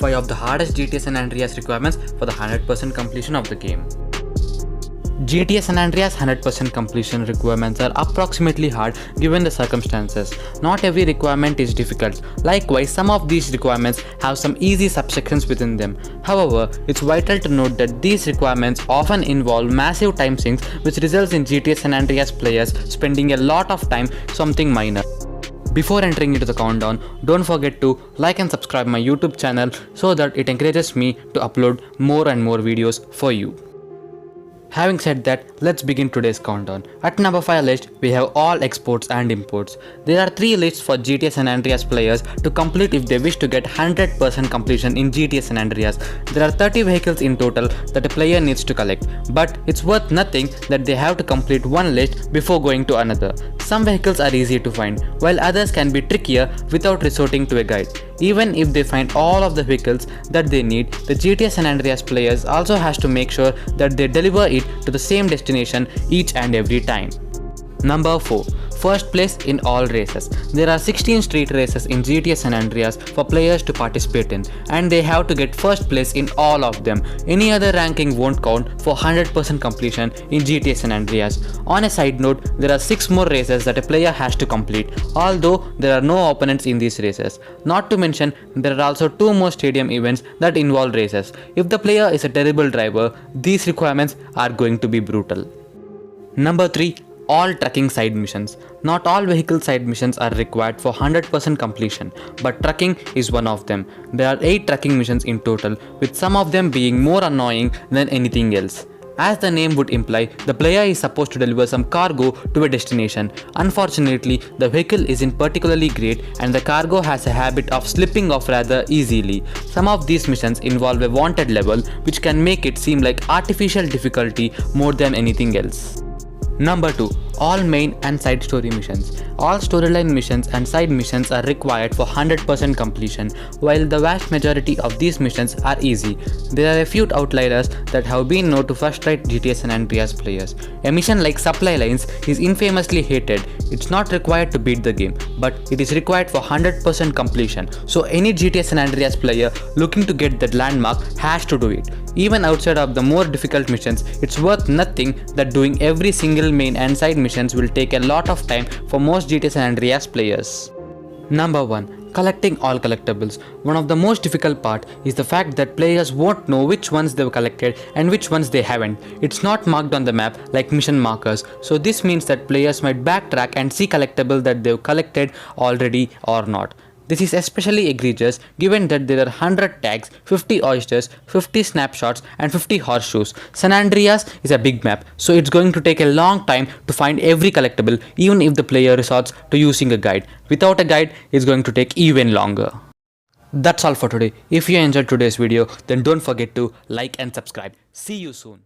5 of the hardest Gta San Andreas requirements for the 100% completion of the game. Gta San Andreas 100% completion requirements are approximately hard given the circumstances. Not every requirement is difficult. Likewise, some of these requirements have some easy subsections within them. However, it's vital to note that these requirements often involve massive time sinks, which results in Gta San Andreas players spending a lot of time something minor. Before entering into the countdown, don't forget to like and subscribe my YouTube channel so that it encourages me to upload more and more videos for you. Having said that, let's begin today's countdown. At number 5 list, we have all exports and imports. There are 3 lists for Gta San Andreas players to complete if they wish to get 100% completion in Gta San Andreas. There are 30 vehicles in total that a player needs to collect, but it's worth nothing that they have to complete one list before going to another. Some vehicles are easy to find, while others can be trickier without resorting to a guide. Even if they find all of the vehicles that they need, the Gta San Andreas players also has to make sure that they deliver it to the same destination each and every time. Number 4. First place in all races. There are 16 street races in Gta San Andreas for players to participate in, and they have to get first place in all of them. Any other ranking won't count for 100% completion in Gta San Andreas. On a side note, there are 6 more races that a player has to complete, although there are no opponents in these races. Not to mention, there are also 2 more stadium events that involve races. If the player is a terrible driver, these requirements are going to be brutal. Number 3. All trucking side missions. Not all vehicle side missions are required for 100% completion, but trucking is one of them. There are 8 trucking missions in total, with some of them being more annoying than anything else. As the name would imply, the player is supposed to deliver some cargo to a destination. Unfortunately, the vehicle isn't particularly great and the cargo has a habit of slipping off rather easily. Some of these missions involve a wanted level, which can make it seem like artificial difficulty more than anything else. Number 2. All main and side story missions. All storyline missions and side missions are required for 100% completion, while the vast majority of these missions are easy. There are a few outliers that have been known to frustrate Gta San Andreas players. A mission like Supply Lines is infamously hated. It's not required to beat the game, but it is required for 100% completion, so any Gta San Andreas player looking to get that landmark has to do it. Even outside of the more difficult missions, it's worth nothing that doing every single main and side missions will take a lot of time for most Gta San Andreas players. Number 1. Collecting all collectibles. One of the most difficult part is the fact that players won't know which ones they've collected and which ones they haven't. It's not marked on the map like mission markers, so this means that players might backtrack and see collectible that they've collected already or not. This is especially egregious given that there are 100 tags, 50 oysters, 50 snapshots and 50 horseshoes. San Andreas is a big map, so it's going to take a long time to find every collectible even if the player resorts to using a guide. Without a guide, it's going to take even longer. That's all for today. If you enjoyed today's video, then don't forget to like and subscribe. See you soon.